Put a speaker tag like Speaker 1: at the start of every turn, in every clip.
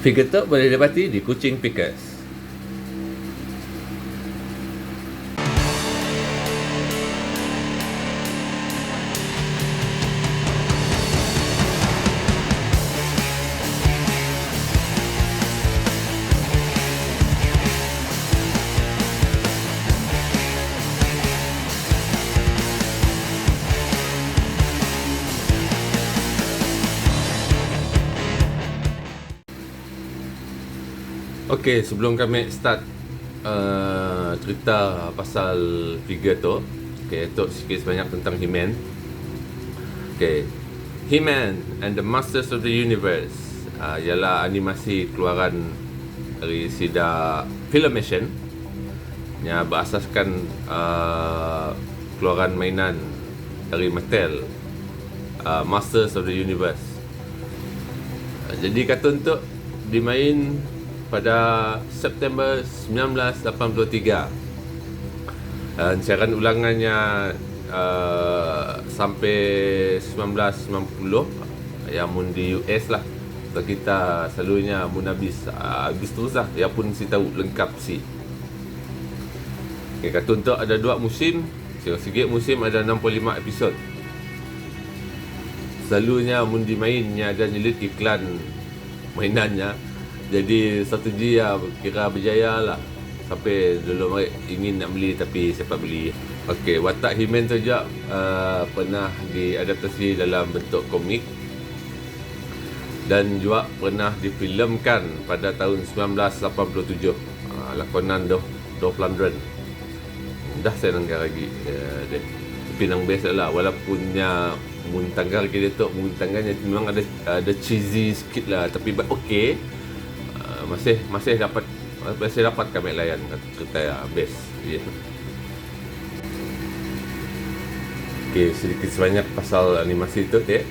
Speaker 1: Figure tu boleh didapati di Kuching Pickers. Okey, sebelum kami start cerita pasal figure tu, okey, tok sikit sebanyak tentang He-Man. Okey, He-Man and the Masters of the Universe ialah animasi keluaran dari Sida Filmation yang berasaskan keluaran mainan dari Mattel, Masters of the Universe. Jadi kartun tu dimain pada September 1983. Siaran ulangannya sampai 1990 yang mun di US lah. Untuk kita selalunya mun habis terus lah. Ya pun si tahu lengkap si. Okay, kartun tu ada 2 musim. Sikit musim ada 65 episod. Selalunya mun dimainnya ada nyelit iklan mainannya. Jadi strategi kira berjaya lah. Sampai dulu mereka ingin nak beli tapi siapa beli. Okey, watak He-Man tu juga pernah diadaptasi dalam bentuk komik. Dan juga pernah difilmkan pada tahun 1987. Lakonan Dolph Lundgren. Dah saya nanggar lagi. Tapi nang best lah. Walaupun mun tanggal kita tu, mun tanggalnya memang ada cheesy sikit lah. Tapi okey. Masih dapat kami layan cerita best. Yeah. Okey, sedikit sebanyak pasal animasi tu dek.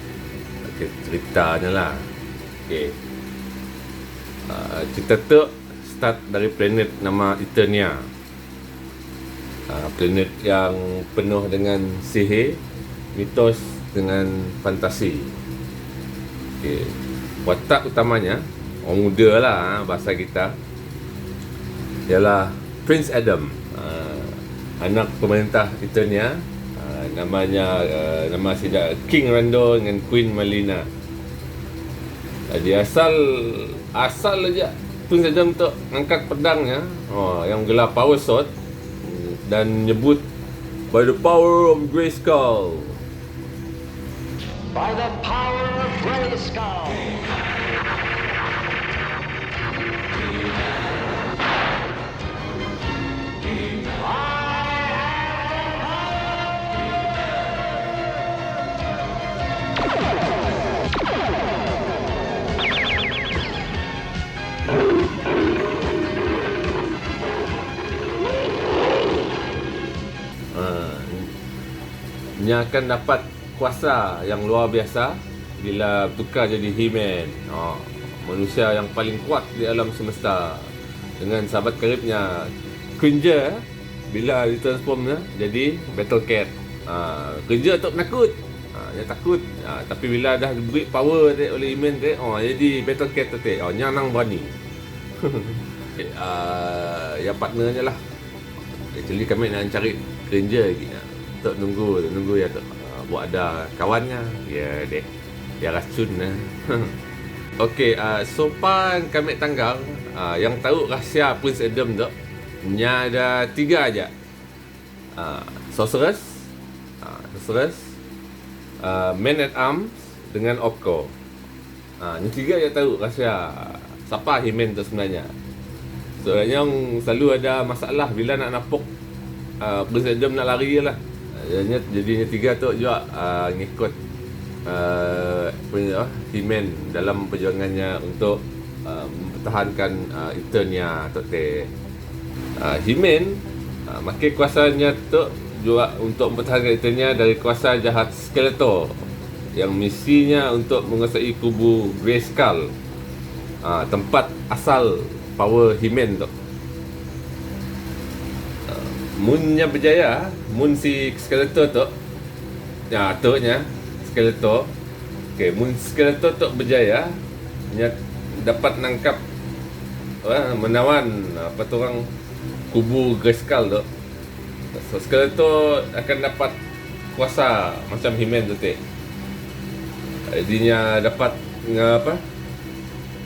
Speaker 1: Okey, ceritanya lah. Okey. Cerita tu start dari planet nama Eternia. Planet yang penuh dengan sihir, mitos dengan fantasi. Okey. Watak utamanya orang muda lah bahasa kita ialah Prince Adam, anak pemerintah Eternia. Namanya nama sida King Rando dengan Queen Melina. Dia asal aja Prince Adam tu angkat pedangnya, yang gelar Power Sword, dan nyebut by the power of Grayskull.
Speaker 2: By the power of Grayskull.
Speaker 1: Nya akan dapat kuasa yang luar biasa bila tukar jadi He-Man, manusia yang paling kuat di alam semesta, dengan sahabat karibnya Cringer bila ditransform jadi Battle Cat. Cringer tu penakut, dia takut, tapi bila dah diberi power oleh He-Man jadi Battle Cat tu nya nang berani. Yang partnernya lah. Actually kami nak cari Cringer lagi. Tok nunggu ya tok buat ada kawannya. Ya deh. Ya racun lah. Okey, so far kami tanggal yang tahu rahsia Prince Adam tu nya ada 3 aja. Sorceress, Man at Arms dengan Orko. Ni 3 yang tahu rahsia siapa He-Man tu sebenarnya. Soalnya selalu ada masalah bila nak napuk Prince Adam nak lari lah. Jadinya 3 tu juga ngikut He-Man dalam perjuangannya untuk mempertahankan Eternia tu He-Man makin kuasanya tu juga untuk mempertahankan Eternia dari kuasa jahat Skeletor yang misinya untuk menguasai kubu Grayskull, tempat asal power He-Man tu. Munnya berjaya, mun si Skeletor tu, atuknya Skeletor. Okey, mun Skeletor tu berjaya, dapat nangkap menawan apa tu orang kubu Grayskull tu. So Skeletor akan dapat kuasa macam He-Man tu teh. Jadinya dapat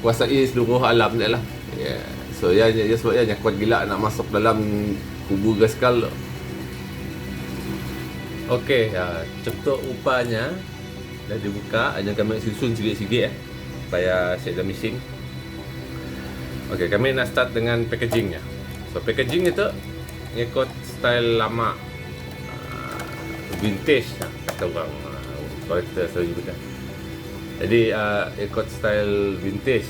Speaker 1: kuasai seluruh alam dia lah. Yeah. So ya sebabnya kuat gila nak masuk dalam kubu Grayskull tu. Okey, contoh rupanya dah dibuka, hanya kami susun sikit-sikit supaya saya dah missing. Okey, kami nak start dengan packagingnya. So packaging itu ngikut style lama, vintage kata orang collector selalu juga. Jadi ikut style vintage.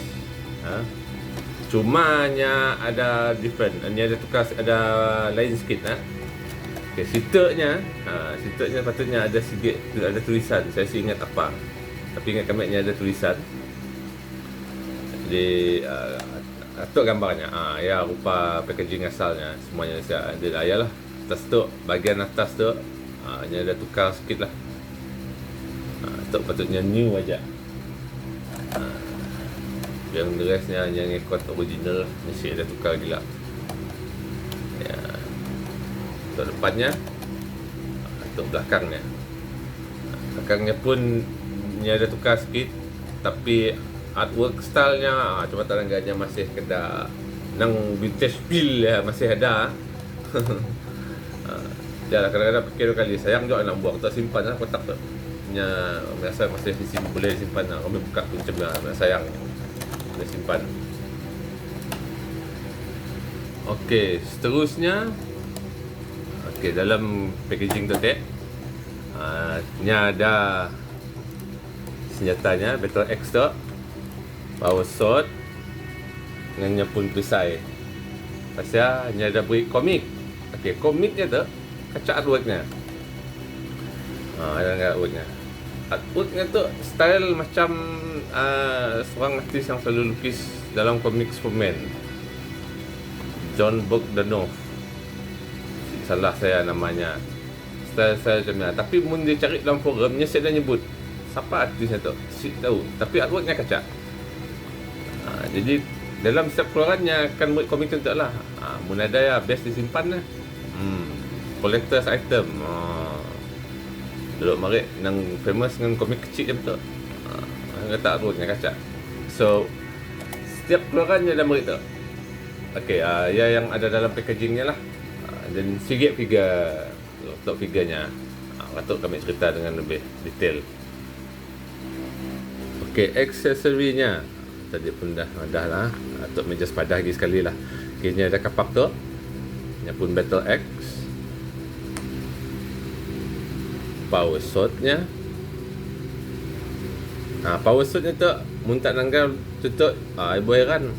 Speaker 1: Cumanya ada different, ni ada tukar, ada lain sikit. Okay, situknya patutnya ada sikit, ada tulisan. Saya sih ingat apa, tapi ingat kami ni ada tulisan. Jadi atuk gambarnya. Ya, rupa packaging asalnya semuanya saya ada ayalah. Atas tu, bahagian atas tu ni ada tukar sikit lah. Atuk patutnya new aja. Yang the restnya yang ikut original mesti ada tukar gila. Ya. Untuk depannya, untuk belakangnya. Belakangnya pun ni ada tukar sikit, tapi artwork stylenya cuma tangannya masih kena nang vintage feel ya, masih ada. Jangan kadang-kadang fikir kali sayang juga nak buang, tak simpan lah kotak tu. Nya biasa masih boleh simpan lah. Kami buka pun macam sayang boleh simpan. Okey, seterusnya dalam packaging tu ni ada senjatanya Battle Axe tu, Power Sword dengannya pun perisai. Pasal ni ada beri komik. Okey, komiknya tu kacak artworknya. Ada artworknya. Artworknya tu style macam seorang artis yang selalu lukis dalam komik Superman, John Bogdanov. Salah saya namanya. Style saya macam ni. Tapi mun dia cari dalam forumnya, saya dah nyebut siapa artisnya tu. Si tahu. Tapi artworknya kacak. Jadi dalam setiap keluarannya akan buat komik tu lah. Mun ada ya best disimpan lah. Collector's item. Duduk marik nang famous dengan komik kecil je betul. Kata artworknya kacak. So setiap keluarannya dah marik tu. Okey, ya yang ada dalam packagingnya lah. Dan figure untuk figurnya patut kami cerita dengan lebih detail. Okey, aksesorinya tadi pun dah lah. Untuk meja sepadah lagi sekali lah. Okey, ni ada kapak tu. Ni pun Battle Axe. Power Sword-nya. Power Sword-nya tu mun tak nanggal tutup ibu heran.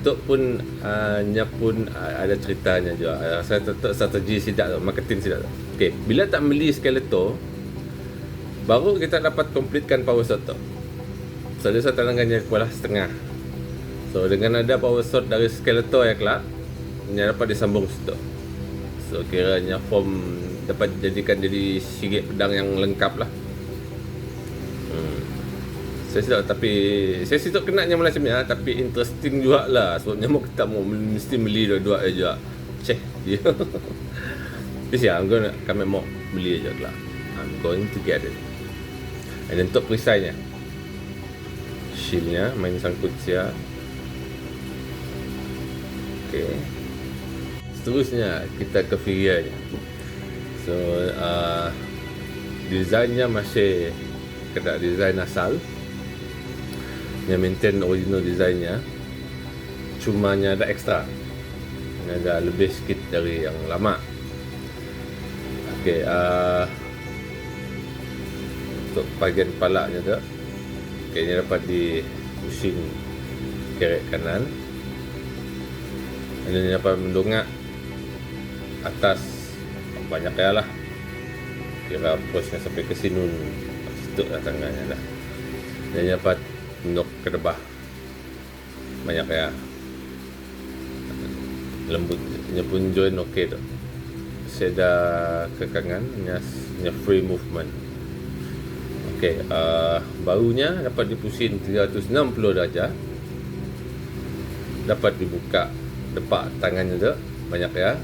Speaker 1: Tu pun nya pun ada ceritanya juga. Saya tetap strategi sidak tu, marketing sidak tu. Okey, bila tak beli Skeletor, baru kita dapat completekan Power Sword tu. So dia tangannya kuala setengah. So dengan ada Power Sword dari Skeletor yang kelak, nya dapat disambung situ. So kiranya form dapat jadikan jadi sigit pedang yang lengkap lah. Saya sedap, tapi saya sedap kenanya macam ni tapi interesting juga lah. Sebabnya kita mesti beli dua-dua aja. Cek dia. Tapi kami mau beli aja lah. I'm going to get it. Dan untuk perisainya, shieldnya main sangkut sia. Okay. Seterusnya kita ke figurnya. So desainnya masih kena desain asal. Yang maintain original desainnya, cumanya ada ekstra, ada lebih sikit dari yang lama. Okey, untuk bahagian kepalanya tu, kayaknya dapat di pusing kerek kanan, dan ini dapat mendongak atas banyak ya lah, kira posnya sampai ke sinun, situ lah tangannya dah, dan dapat untuk ke debah banyak ya, lembut, nya pun join okey tu. Saya dah kekangan, nya free movement. Okey, bahunya dapat dipusing 360 darjah. dapat dibuka depak tangannya tu banyak ya.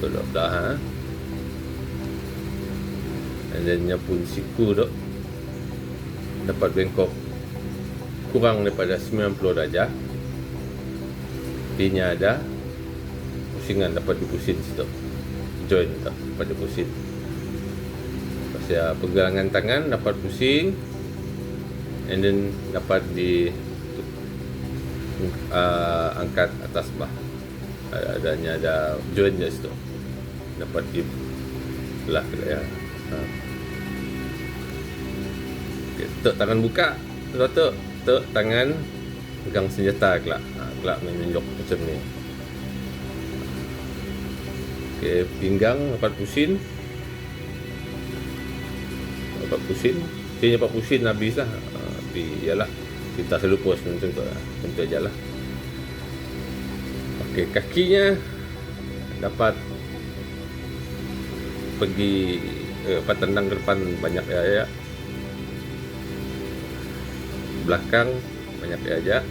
Speaker 1: Betul dah ha. And then nya pun siku tu dapat bengkok kurang daripada 90 darjah. Pinya ada pusingan dapat dipusin situ. Join tak dapat dipusin. Pasal pergelangan tangan dapat pusing, and then dapat di angkat atas bah. Adanya ada join je situ. Dapat di belah ya. Okay, tek tangan buka, tek tangan pegang senjata kelak. Kelak menunjuk macam ni. Okay, pinggang dapat pusing. Dapat pusing. Dia dapat pusing habis lah. Tapi yalah, kita selalu post macam tu lah. Macam tu je lah. Okay, kakinya dapat pergi tendang ke depan banyak ya. Belakang banyak aja.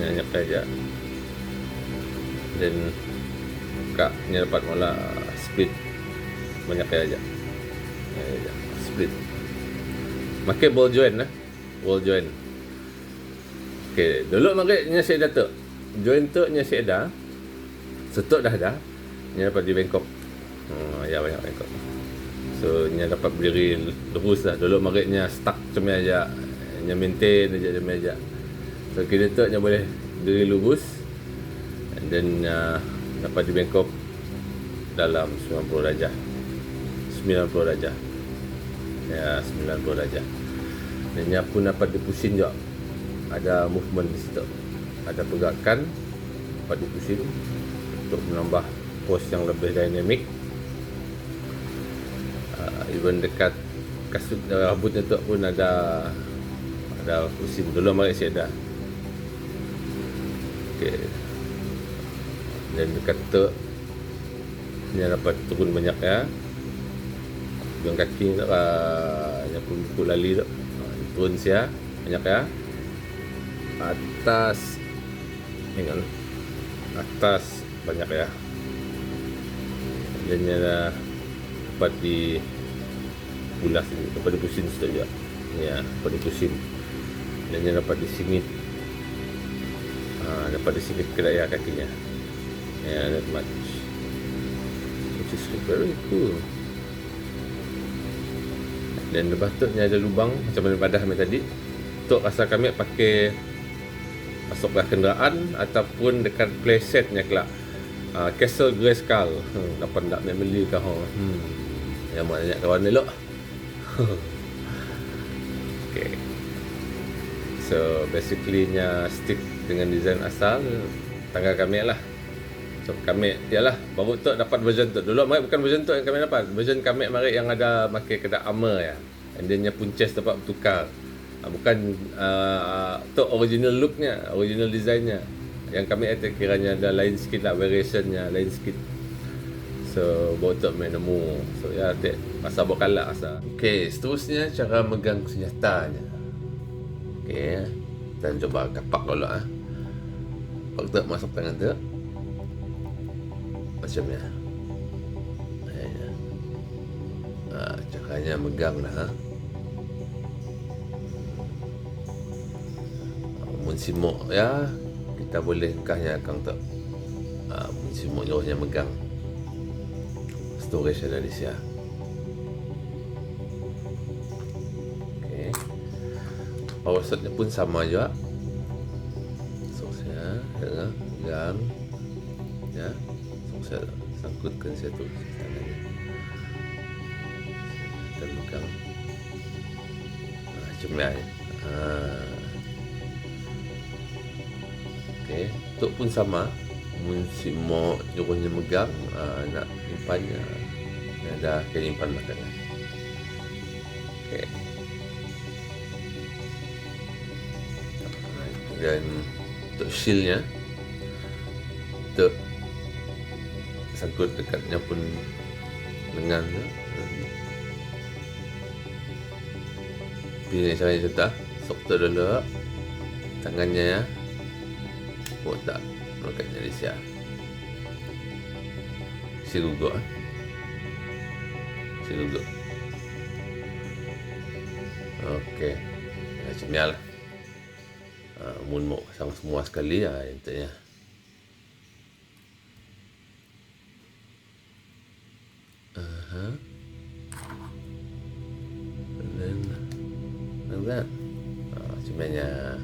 Speaker 1: Banyak aja. Dan kaknya dapat mula split banyak aja. Split. Pakai ball joint lah. Ball joint. Okay, dulu makanya saya dah tek. Joint teknya saya dah. Setuk dah dah. Nya dapat di Bangkok. Ya banyak Bangkok. So nya dapat berdiri lurus lah. Dulu makanya stuck macam ni aja. Nya maintain aja macam aja. So kira teknya boleh berdiri lurus. And then dapat di Bangkok dalam 90 darjah. 90 darjah. Ya, 90 darjah. Dan nya pun dapat dipusing juga. Ada movement di situ. Ada pergerakan dapat dipusing untuk menambah pose yang lebih dinamik. Even dekat kasut rambutnya tu pun ada pusing. Dulu mari saya ada. Okey. Dan dekat tu ni dapat turun banyak ya. Yang kaki tu yang pun buku lali tu. Turun sia banyak ya. Atas dengan atas banyak ya. Dan nya dapat di bulas ni, dapat dipusing situ je. Ya, dapat dipusing. Dan nya dapat disingit. Dapat disingit ke daya kakinya. Ya, that much. Which is very cool. Dan lepas tu ni ada lubang macam mana pada kami tadi. Tok rasa kami pakai masuklah kenderaan ataupun dekat playsetnya kelak. Castle Grayskull. Dapat nak beli ke ha. Yang banyak kawan elok. Okay. So basically nya stick dengan design asal tangga kami lah. So kami ialah baru tu dapat version tu. Dulu mari bukan version tu yang kami dapat. Version kami mari yang ada pakai kedak armor ya. And then nya pun chest dapat bertukar. Bukan tu original looknya, original designnya. Yang kami kiranya ada lain sikit lah, variationnya lain sikit. So baru tu main nemu. So ya tak masa berkalak asa. Okay, seterusnya cara megang senjatanya. Okay, dan coba kapak dulu Waktu masuk tangan tu macam ni. Caranya megang lah. Mun simuk ya, kita boleh engkahnya kang tak. Mun simuk jauhnya megang. Storage ada di sini. Okay. Power setnya pun sama juga. Source-nya pegang. Ya. Saya sangkutkan satu tangannya dan pegang macam ni. Okay, tu pun sama. Mun si mo jauhnya megang, nak nyimpannya ada penyimpan belakangnya. Okay. Dan untuk shieldnya tu sangkut dekatnya pun lengan tu. Pilih cara cerita masuk tu dulu tangannya ya. Oh tak, melekat Malaysia. Si guguk. Si guguk. Okey. Macam ni lah. Mun mau pasang semua sekali lah intinya. And then like that. Cumanya.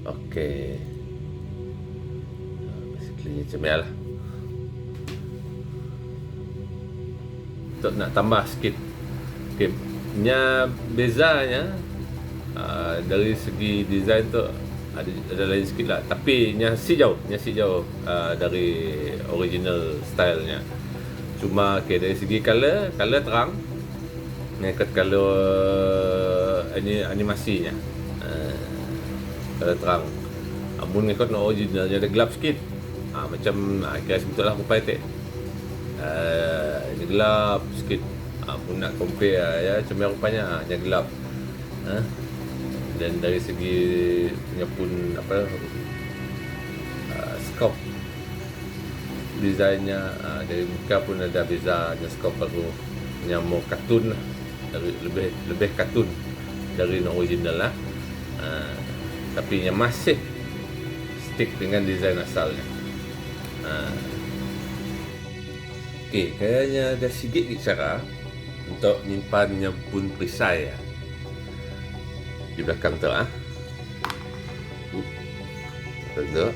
Speaker 1: Okey. Basically macam ni lah. Untuk nak tambah sikit. Okey. Nya bezanya dari segi design tu ada lain sikit lah. Tapi nya si jauh dari original stylenya. Cuma okay, dari segi color terang. Mengikut color animasinya. Color terang. Amun mengikut no originalnya ada gelap sikit. Macam kira betul lah kupai tek. Dia gelap sikit. Amun nak compare ya macam rupanya dia gelap. Dan dari segi punya pun apa scope desainnya dari muka pun ada beza, ada scope baru yang more kartun lah. Dari lebih kartun dari original lah. Tapi yang masih stick dengan desain asalnya. Okey, kayaknya ada sikit cara untuk nyimpannya pun perisai ya. Di belakang tu tu.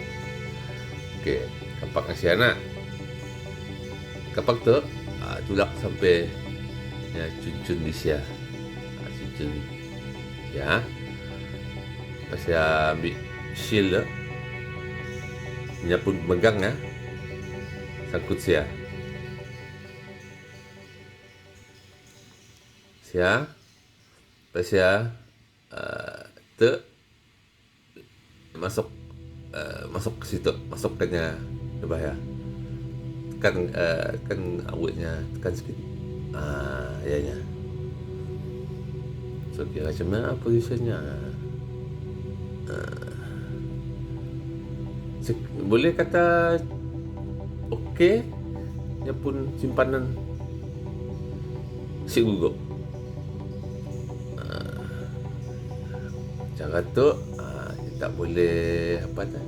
Speaker 1: Okey, kapak nasi anak. Kapak tu tulak sampai ya cuncun di sia. Cuncun. Ya. Pas ya ambil shield tu. Nya pun megang ya. Sangkut sia. Sia. Pas ya tu masuk ke situ, masukkannya bahaya. Tekan awetnya, tekan sikit. Ya. So kira macam mana positionnya? Boleh kata okey. Dia pun simpanan si guguk. Cara tu tak boleh apa tak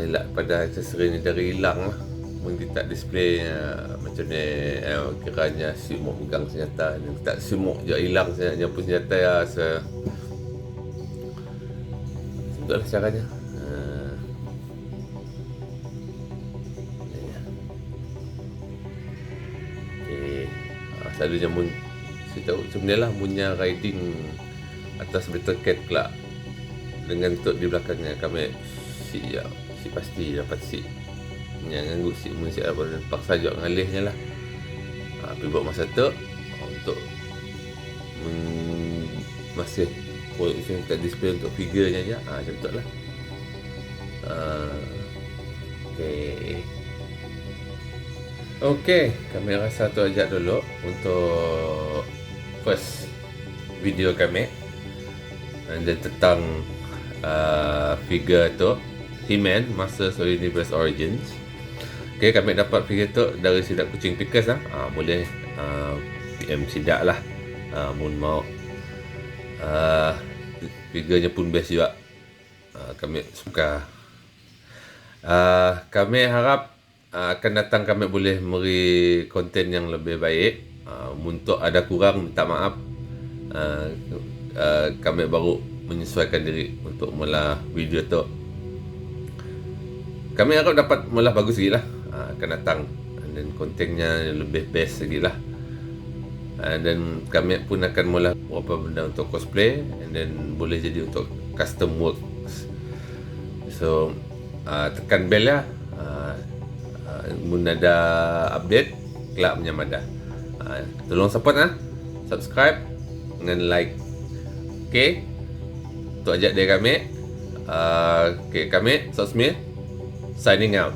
Speaker 1: elak pada aksesori ni dari hilang lah. Mungkin kita display macam ni kiranya simuk pegang senjata ni tak simuk je hilang senjata pun senjata ya itulah caranya. Selalunya mun saya tahu macam ni lah munnya riding atas battle cat kelak dengan tok di belakangnya kami si pasti dapat si yang ganggu si mun si apa dan paksa juga ngalihnya lah. Tapi buat masa tu untuk masih position tak display untuk figurnya je macam tu lah. Okey, kami rasa tu aja dulu untuk first video kami. Dan tentang figure tu He-Man Masters of Universe Origins. Okey, kami dapat figure tu dari Sidak Kucing Pickers lah. Boleh PM Sidak lah. Mun mau. Figurnya pun best juga. Kami suka. Kami harap akan datang kami boleh memberi konten yang lebih baik. Untuk ada kurang minta maaf. Kami baru menyesuaikan diri untuk mula video tu. Kami harap dapat mula bagus lagi lah. Akan datang dan kontennya lebih best lagi lah. Dan kami pun akan mula beberapa benda untuk cosplay and then boleh jadi untuk custom works. So tekan bell lah. Mun ada update kelak menyamada. Tolong support subscribe dengan like. Okey. Itu aja dari kami. Kami Sosmith signing out.